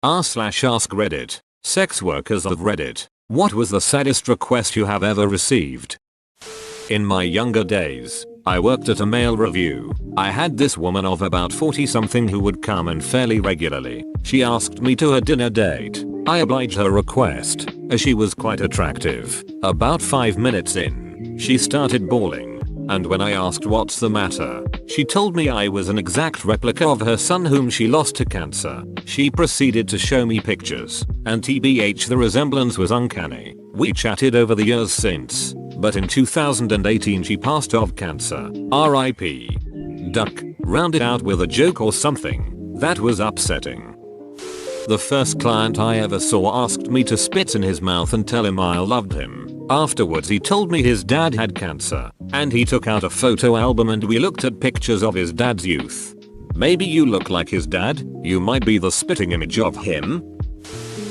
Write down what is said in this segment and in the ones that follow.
r/AskReddit. Sex workers of Reddit. What was the saddest request you have ever received? In my younger days, I worked at a male review. I had this woman of about 40 something who would come in fairly regularly. She asked me to a dinner date. I obliged her request, as she was quite attractive. About 5 minutes in, she started bawling. And when I asked what's the matter, she told me I was an exact replica of her son whom she lost to cancer. She proceeded to show me pictures, and TBH the resemblance was uncanny. We chatted over the years since, but in 2018 she passed of cancer. RIP. Duck. Round it out with a joke or something. That was upsetting. The first client I ever saw asked me to spit in his mouth and tell him I loved him. Afterwards he told me his dad had cancer, and he took out a photo album and we looked at pictures of his dad's youth. Maybe you look like his dad, you might be the spitting image of him?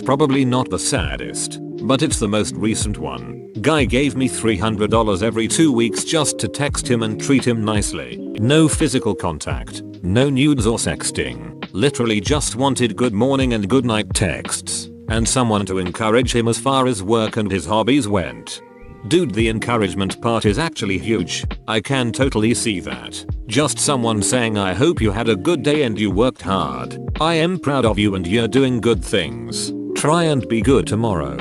Probably not the saddest, but it's the most recent one. Guy gave me $300 every 2 weeks just to text him and treat him nicely. No physical contact, no nudes or sexting. Literally just wanted good morning and good night texts, and someone to encourage him as far as work and his hobbies went. Dude, the encouragement part is actually huge. I can totally see that. Just someone saying I hope you had a good day and you worked hard. I am proud of you and you're doing good things. Try and be good tomorrow.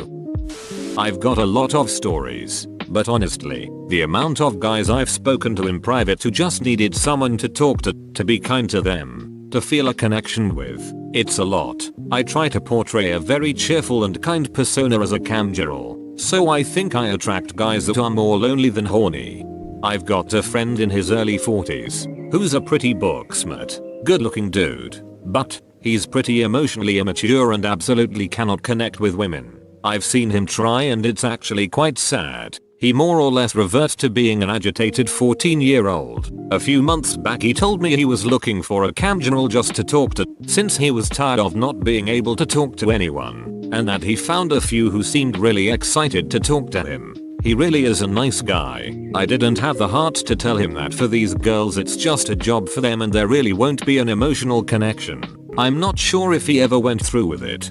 I've got a lot of stories, but honestly, the amount of guys I've spoken to in private who just needed someone to talk to be kind to them, to feel a connection with, it's a lot. I try to portray a very cheerful and kind persona as a cam girl, so I think I attract guys that are more lonely than horny. I've got a friend in his early 40s, who's a pretty book smart, good looking dude, but he's pretty emotionally immature and absolutely cannot connect with women. I've seen him try and it's actually quite sad. He more or less reverts to being an agitated 14-year-old. A few months back he told me he was looking for a cam girl just to talk to, since he was tired of not being able to talk to anyone, and that he found a few who seemed really excited to talk to him. He really is a nice guy. I didn't have the heart to tell him that for these girls it's just a job for them and there really won't be an emotional connection. I'm not sure if he ever went through with it.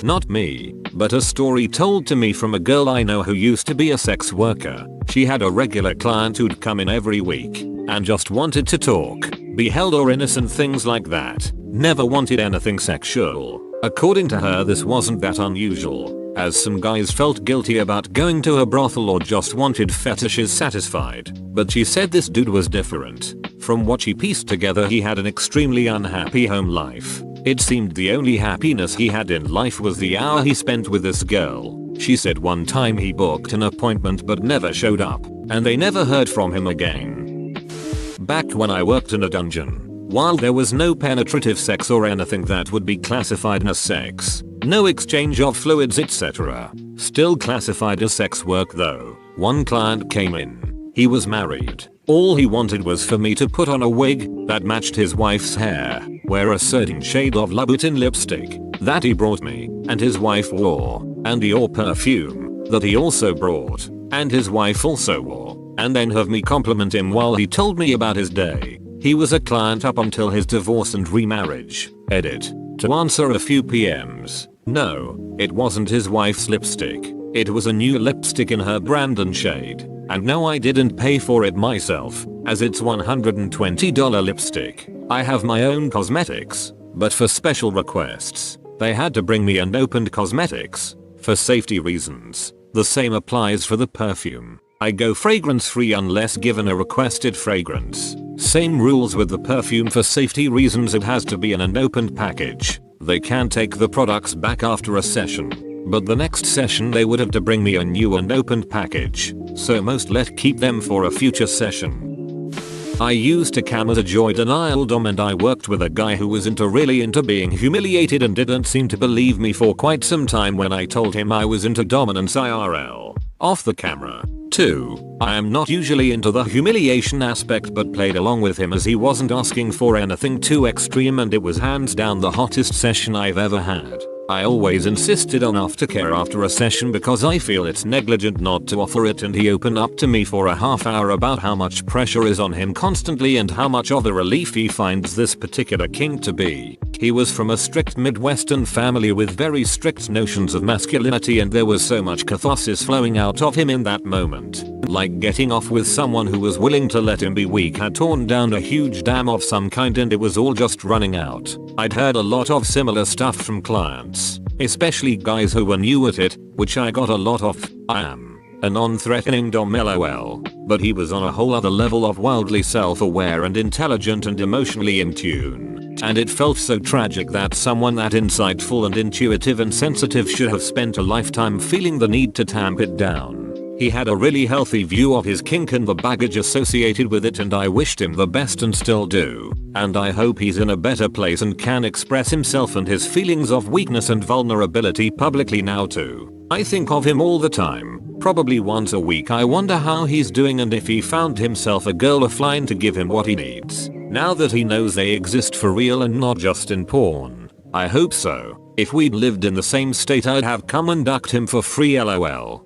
Not me, but a story told to me from a girl I know who used to be a sex worker. She had a regular client who'd come in every week and just wanted to talk, be held or innocent things like that. Never wanted anything sexual. According to her this wasn't that unusual, as some guys felt guilty about going to a brothel or just wanted fetishes satisfied, but she said this dude was different. From what she pieced together he had an extremely unhappy home life. It seemed the only happiness he had in life was the hour he spent with this girl. She said one time he booked an appointment but never showed up, and they never heard from him again. Back when I worked in a dungeon, while there was no penetrative sex or anything that would be classified as sex, no exchange of fluids etc., still classified as sex work though, one client came in. He was married. All he wanted was for me to put on a wig that matched his wife's hair, wear a certain shade of Louboutin lipstick that he brought me and his wife wore, and Dior perfume that he also brought and his wife also wore, and then have me compliment him while he told me about his day. He was a client up until his divorce and remarriage. Edit. To answer a few PMs. No, it wasn't his wife's lipstick. It was a new lipstick in her brand and shade. And no, I didn't pay for it myself, as it's $120 lipstick. I have my own cosmetics, but for special requests, they had to bring me unopened cosmetics, for safety reasons. The same applies for the perfume. I go fragrance free unless given a requested fragrance. Same rules with the perfume. For safety reasons it has to be an unopened package. They can take the products back after a session, but the next session they would have to bring me a new unopened package, so most let keep them for a future session. I used to cam as a joy denial dom and I worked with a guy who was really into being humiliated and didn't seem to believe me for quite some time when I told him I was into dominance IRL. Off the camera. 2. I am not usually into the humiliation aspect but played along with him as he wasn't asking for anything too extreme and it was hands down the hottest session I've ever had. I always insisted on aftercare after a session because I feel it's negligent not to offer it, and he opened up to me for a half hour about how much pressure is on him constantly and how much of a relief he finds this particular kink to be. He was from a strict Midwestern family with very strict notions of masculinity, and there was so much catharsis flowing out of him in that moment. Like getting off with someone who was willing to let him be weak had torn down a huge dam of some kind, and it was all just running out. I'd heard a lot of similar stuff from clients, especially guys who were new at it, which I got a lot of. I am a non-threatening dom lol, but he was on a whole other level of wildly self-aware and intelligent and emotionally in tune. And it felt so tragic that someone that insightful and intuitive and sensitive should have spent a lifetime feeling the need to tamp it down. He had a really healthy view of his kink and the baggage associated with it, and I wished him the best and still do. And I hope he's in a better place and can express himself and his feelings of weakness and vulnerability publicly now too. I think of him all the time, probably once a week. I wonder how he's doing and if he found himself a girl offline to give him what he needs, now that he knows they exist for real and not just in porn. I hope so. If we'd lived in the same state I'd have come and ducked him for free lol.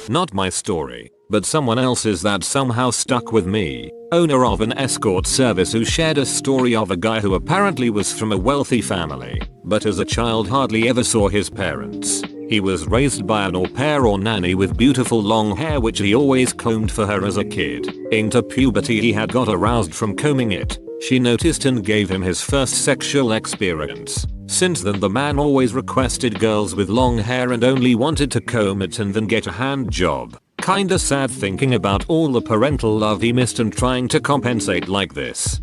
Not my story, but someone else's that somehow stuck with me. Owner of an escort service who shared a story of a guy who apparently was from a wealthy family, but as a child hardly ever saw his parents. He was raised by an au pair or nanny with beautiful long hair which he always combed for her as a kid. Into puberty he had got aroused from combing it. She noticed and gave him his first sexual experience. Since then the man always requested girls with long hair and only wanted to comb it and then get a hand job. Kinda sad thinking about all the parental love he missed and trying to compensate like this.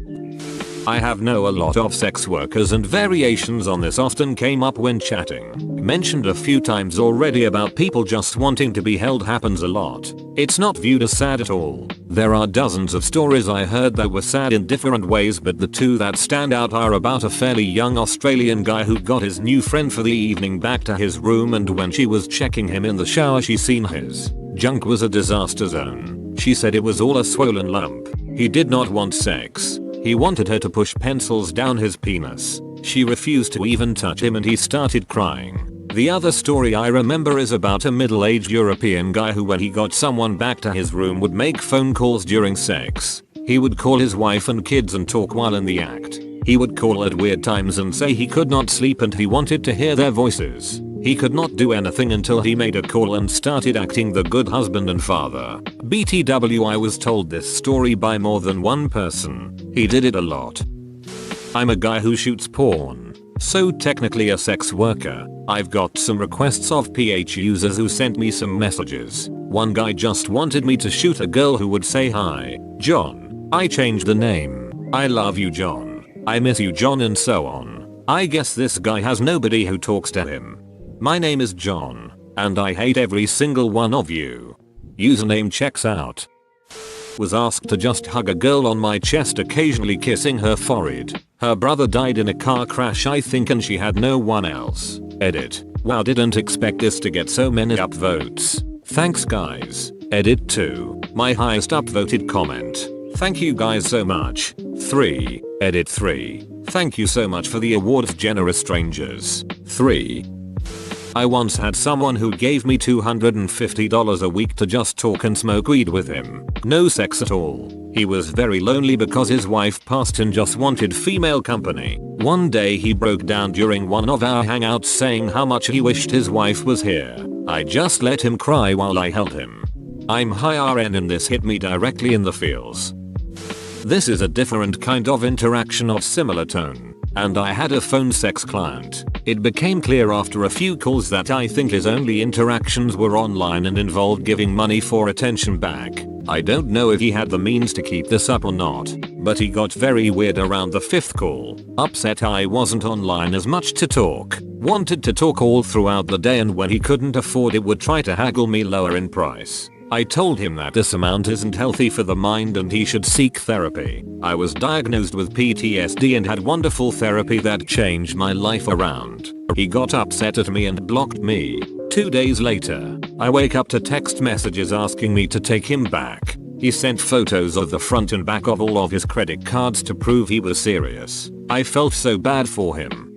I have know a lot of sex workers, and variations on this often came up when chatting. Mentioned a few times already about people just wanting to be held happens a lot. It's not viewed as sad at all. There are dozens of stories I heard that were sad in different ways, but the two that stand out are about a fairly young Australian guy who got his new friend for the evening back to his room, and when she was checking him in the shower she seen his junk was a disaster zone. She said it was all a swollen lump. He did not want sex. He wanted her to push pencils down his penis. She refused to even touch him and he started crying. The other story I remember is about a middle-aged European guy who, when he got someone back to his room, would make phone calls during sex. He would call his wife and kids and talk while in the act. He would call at weird times and say he could not sleep and he wanted to hear their voices. He could not do anything until he made a call and started acting the good husband and father. BTW, I was told this story by more than one person. He did it a lot. I'm a guy who shoots porn, so technically a sex worker. I've got some requests of PH users who sent me some messages. One guy just wanted me to shoot a girl who would say, "Hi, John. I changed the name. I love you, John. I miss you, John," and so on. I guess this guy has nobody who talks to him. My name is John, and I hate every single one of you. Username checks out. Was asked to just hug a girl on my chest, occasionally kissing her forehead. Her brother died in a car crash I think, and she had no one else. Edit. Wow, didn't expect this to get so many upvotes. Thanks guys. Edit 2. My highest upvoted comment. Thank you guys so much. 3. Edit 3. Thank you so much for the awards, generous strangers. 3. I once had someone who gave me $250 a week to just talk and smoke weed with him. No sex at all. He was very lonely because his wife passed and just wanted female company. One day he broke down during one of our hangouts saying how much he wished his wife was here. I just let him cry while I held him. I'm high RN and this hit me directly in the feels. This is a different kind of interaction of similar tone. And I had a phone sex client. It became clear after a few calls that I think his only interactions were online and involved giving money for attention back. I don't know if he had the means to keep this up or not, but he got very weird around the 5th call. Upset I wasn't online as much to talk. Wanted to talk all throughout the day, and when he couldn't afford it would try to haggle me lower in price. I told him that this amount isn't healthy for the mind and he should seek therapy. I was diagnosed with PTSD and had wonderful therapy that changed my life around. He got upset at me and blocked me. 2 days later, I wake up to text messages asking me to take him back. He sent photos of the front and back of all of his credit cards to prove he was serious. I felt so bad for him.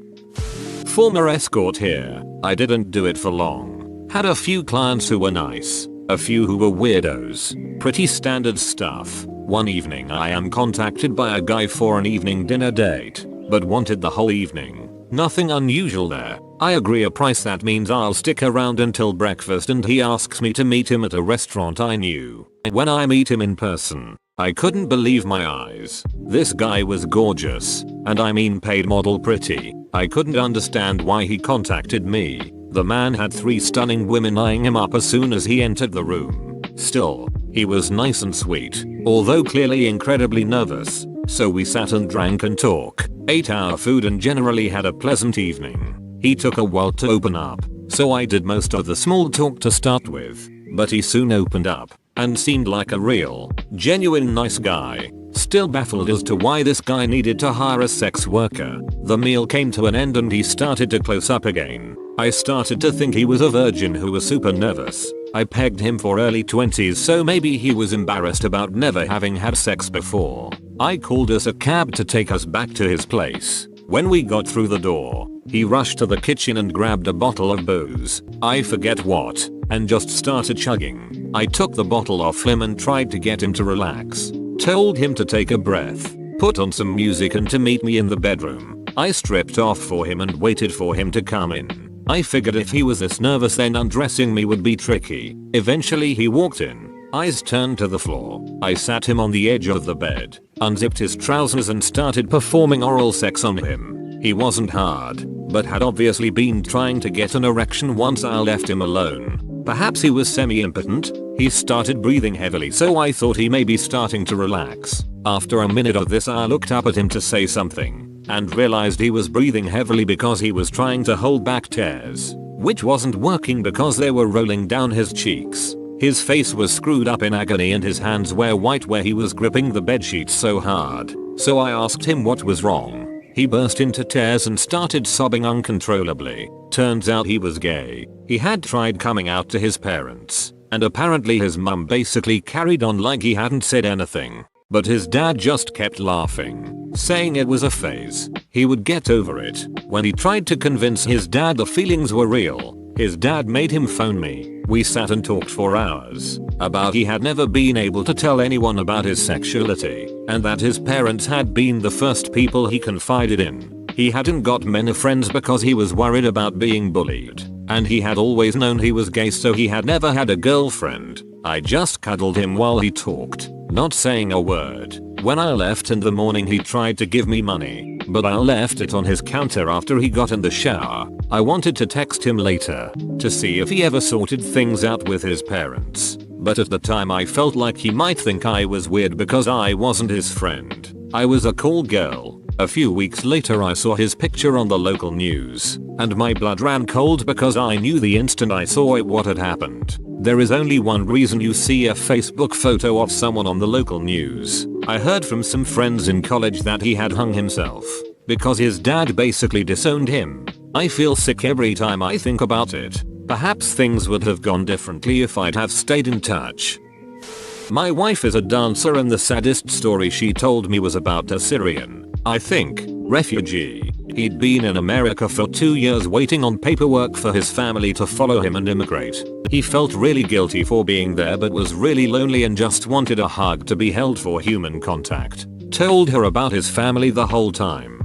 former escort here. I didn't do it for long. Had a few clients who were nice, a few who were weirdos. Pretty standard stuff. One evening I am contacted by a guy for an evening dinner date, but wanted the whole evening. Nothing unusual there. I agree a price that means I'll stick around until breakfast, and he asks me to meet him at a restaurant I knew. When I meet him in person, I couldn't believe my eyes. This guy was gorgeous, and I mean paid model pretty. I couldn't understand why he contacted me. The man had 3 stunning women eyeing him up as soon as he entered the room. Still, he was nice and sweet, although clearly incredibly nervous. So we sat and drank and talked, ate our food and generally had a pleasant evening. He took a while to open up, so I did most of the small talk to start with, but he soon opened up and seemed like a real, genuine nice guy. Still baffled as to why this guy needed to hire a sex worker. The meal came to an end and he started to close up again. I started to think he was a virgin who was super nervous. I pegged him for early 20s, so maybe he was embarrassed about never having had sex before. I called us a cab to take us back to his place. When we got through the door, he rushed to the kitchen and grabbed a bottle of booze, I forget what, and just started chugging. I took the bottle off him and tried to get him to relax. Told him to take a breath, put on some music and to meet me in the bedroom. I stripped off for him and waited for him to come in. I figured if he was this nervous then undressing me would be tricky. Eventually he walked in, eyes turned to the floor. I sat him on the edge of the bed, unzipped his trousers and started performing oral sex on him. He wasn't hard, but had obviously been trying to get an erection once I left him alone. Perhaps he was semi-impotent. He started breathing heavily, so I thought he may be starting to relax. After a minute of this I looked up at him to say something, and realized he was breathing heavily because he was trying to hold back tears, which wasn't working because they were rolling down his cheeks. His face was screwed up in agony and his hands were white where he was gripping the bedsheets so hard. So I asked him what was wrong. He burst into tears and started sobbing uncontrollably. Turns out he was gay. He had tried coming out to his parents, and apparently his mum basically carried on like he hadn't said anything. But his dad just kept laughing, saying it was a phase. He would get over it. When he tried to convince his dad the feelings were real, his dad made him phone me. We sat and talked for hours about he had never been able to tell anyone about his sexuality, and that his parents had been the first people he confided in. He hadn't got many friends because he was worried about being bullied, and he had always known he was gay, so he had never had a girlfriend. I just cuddled him while he talked, not saying a word. When I left in the morning he tried to give me money, but I left it on his counter after he got in the shower. I wanted to text him later to see if he ever sorted things out with his parents, but at the time I felt like he might think I was weird because I wasn't his friend. I was a cool girl. A few weeks later I saw his picture on the local news, and my blood ran cold because I knew the instant I saw it what had happened. There is only one reason you see a Facebook photo of someone on the local news. I heard from some friends in college that he had hung himself because his dad basically disowned him. I feel sick every time I think about it. Perhaps things would have gone differently if I'd have stayed in touch. My wife is a dancer and the saddest story she told me was about a Syrian, I think, refugee. He'd been in America for 2 years waiting on paperwork for his family to follow him and immigrate. He felt really guilty for being there but was really lonely and just wanted a hug, to be held, for human contact. Told her about his family the whole time.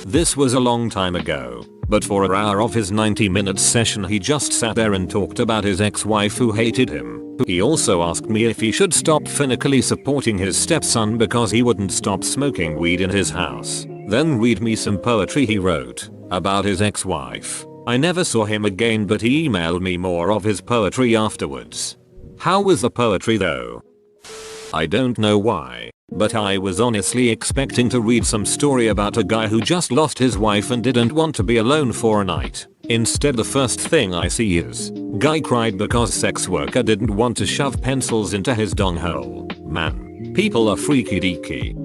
This was a long time ago, but for an hour of his 90-minute session he just sat there and talked about his ex-wife who hated him. He also asked me if he should stop financially supporting his stepson because he wouldn't stop smoking weed in his house. Then read me some poetry he wrote about his ex-wife. I never saw him again, but he emailed me more of his poetry afterwards. How was the poetry though? I don't know why, but I was honestly expecting to read some story about a guy who just lost his wife and didn't want to be alone for a night. Instead the first thing I see is, guy cried because sex worker didn't want to shove pencils into his donghole. Man, people are freaky deaky.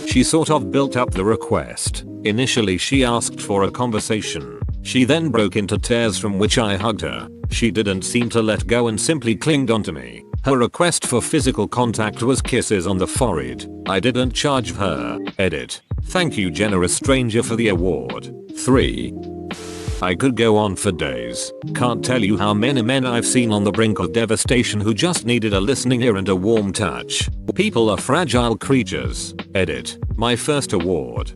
She sort of built up the request. Initially she asked for a conversation. She then broke into tears, from which I hugged her. She didn't seem to let go and simply clinged onto me. Her request for physical contact was kisses on the forehead. I didn't charge her. Edit. Thank you, generous stranger, for the award. 3. I could go on for days. Can't tell you how many men I've seen on the brink of devastation who just needed a listening ear and a warm touch. People are fragile creatures. Edit. My first award.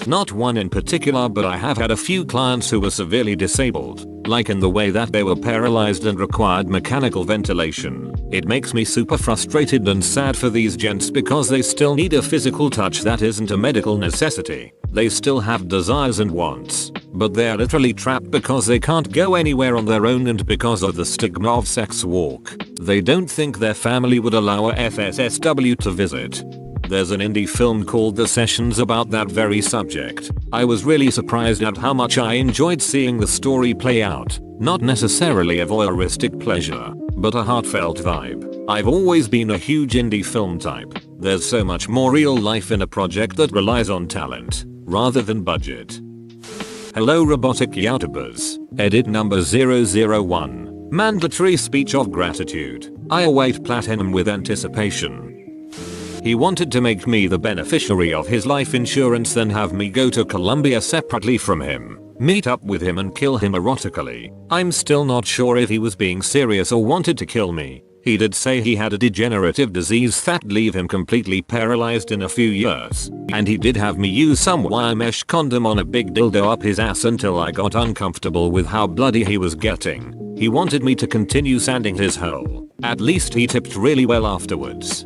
Not one in particular, but I have had a few clients who were severely disabled, like in the way that they were paralyzed and required mechanical ventilation. It makes me super frustrated and sad for these gents because they still need a physical touch that isn't a medical necessity. They still have desires and wants, but they're literally trapped because they can't go anywhere on their own and because of the stigma of sex work. They don't think their family would allow a FSSW to visit. There's an indie film called The Sessions about that very subject. I was really surprised at how much I enjoyed seeing the story play out. Not necessarily a voyeuristic pleasure, but a heartfelt vibe. I've always been a huge indie film type. There's so much more real life in a project that relies on talent, rather than budget. Hello robotic YouTubers. Edit number 001. Mandatory speech of gratitude. I await platinum with anticipation. He wanted to make me the beneficiary of his life insurance, then have me go to Colombia separately from him, meet up with him and kill him erotically. I'm still not sure if he was being serious or wanted to kill me. He did say he had a degenerative disease that'd leave him completely paralyzed in a few years. And he did have me use some wire mesh condom on a big dildo up his ass until I got uncomfortable with how bloody he was getting. He wanted me to continue sanding his hole. At least he tipped really well afterwards.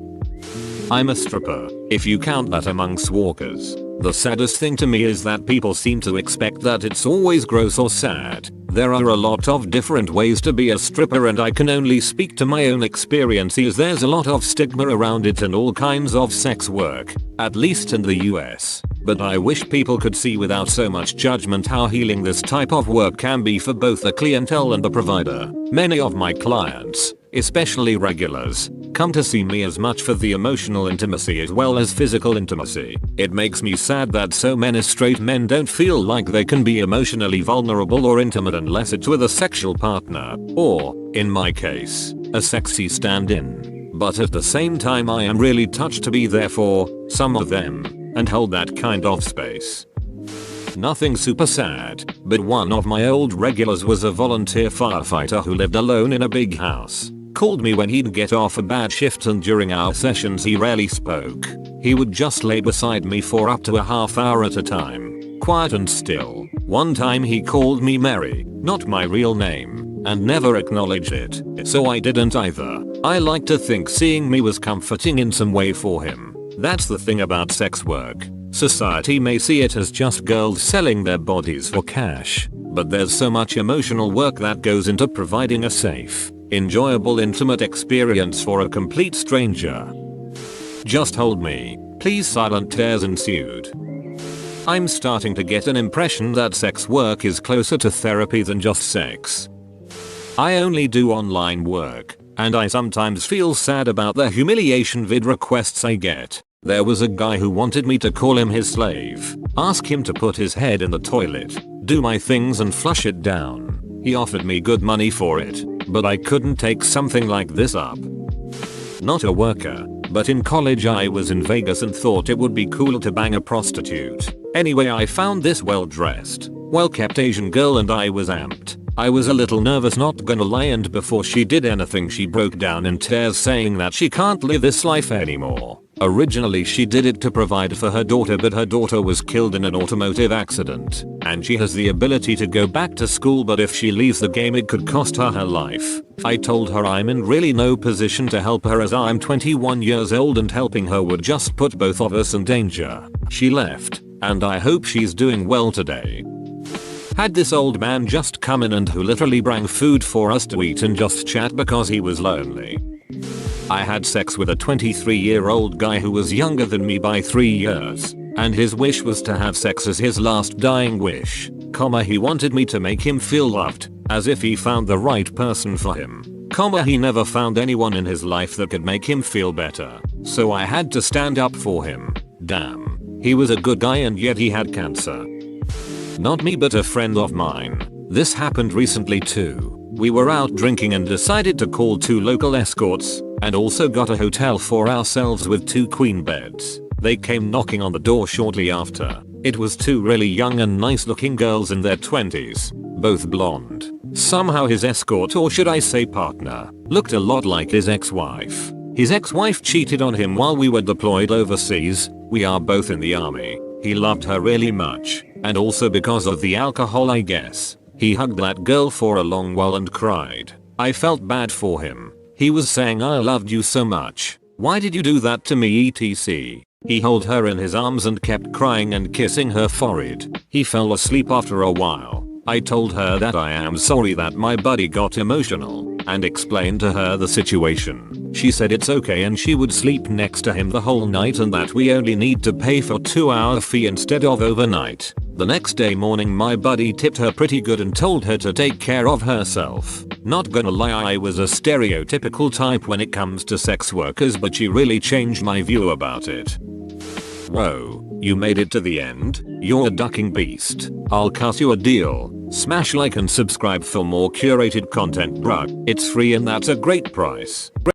I'm a stripper, if you count that amongst walkers. The saddest thing to me is that people seem to expect that it's always gross or sad. There are a lot of different ways to be a stripper and I can only speak to my own experiences. There's a lot of stigma around it and all kinds of sex work, at least in the US. But I wish people could see without so much judgment how healing this type of work can be for both the clientele and the provider. Many of my clients, especially regulars, come to see me as much for the emotional intimacy as well as physical intimacy. It makes me sad that so many straight men don't feel like they can be emotionally vulnerable or intimate unless it's with a sexual partner, or, in my case, a sexy stand-in. But at the same time I am really touched to be there for some of them and hold that kind of space. Nothing super sad, but one of my old regulars was a volunteer firefighter who lived alone in a big house. Called me when he'd get off a bad shift, and during our sessions he rarely spoke. He would just lay beside me for up to a half hour at a time, quiet and still. One time he called me Mary, not my real name, and never acknowledged it, so I didn't either. I like to think seeing me was comforting in some way for him. That's the thing about sex work. Society may see it as just girls selling their bodies for cash, but there's so much emotional work that goes into providing a safe, enjoyable, intimate experience for a complete stranger. Just hold me, please. Silent tears ensued. I'm starting to get an impression that sex work is closer to therapy than just sex. I only do online work, and I sometimes feel sad about the humiliation vid requests I get. There was a guy who wanted me to call him his slave, ask him to put his head in the toilet, do my things and flush it down. He offered me good money for it, but I couldn't take something like this up. Not a worker, but in college I was in Vegas and thought it would be cool to bang a prostitute. Anyway, I found this well-dressed, well-kept Asian girl and I was amped. I was a little nervous, not gonna lie, and before she did anything she broke down in tears saying that she can't live this life anymore. Originally she did it to provide for her daughter, but her daughter was killed in an automotive accident, and she has the ability to go back to school, but if she leaves the game it could cost her her life. I told her I'm in really no position to help her as I'm 21 years old and helping her would just put both of us in danger. She left, and I hope she's doing well today. Had this old man just come in and who literally brought food for us to eat and just chat because he was lonely. I had sex with a 23-year-old guy who was younger than me by 3 years, and his wish was to have sex as his last dying wish, he wanted me to make him feel loved, as if he found the right person for him, he never found anyone in his life that could make him feel better, so I had to stand up for him. Damn, he was a good guy and yet he had cancer. Not me, but a friend of mine. This happened recently too. We were out drinking and decided to call 2 local escorts, and also got a hotel for ourselves with 2 queen beds. They came knocking on the door shortly after. It was two really young and nice looking girls in their 20s, both blonde. Somehow his escort, or should I say partner, looked a lot like his ex-wife. His ex-wife cheated on him while we were deployed overseas. We are both in the army. He loved her really much, and also because of the alcohol I guess. He hugged that girl for a long while and cried. I felt bad for him. He was saying I loved you so much. Why did you do that to me etc. He held her in his arms and kept crying and kissing her forehead. He fell asleep after a while. I told her that I am sorry that my buddy got emotional and explained to her the situation. She said it's okay and she would sleep next to him the whole night and that we only need to pay for 2-hour fee instead of overnight. The next day morning my buddy tipped her pretty good and told her to take care of herself. Not gonna lie, I was a stereotypical type when it comes to sex workers, but she really changed my view about it. Whoa, you made it to the end? You're a ducking beast. I'll cut you a deal. Smash like and subscribe for more curated content, bruh. It's free and that's a great price.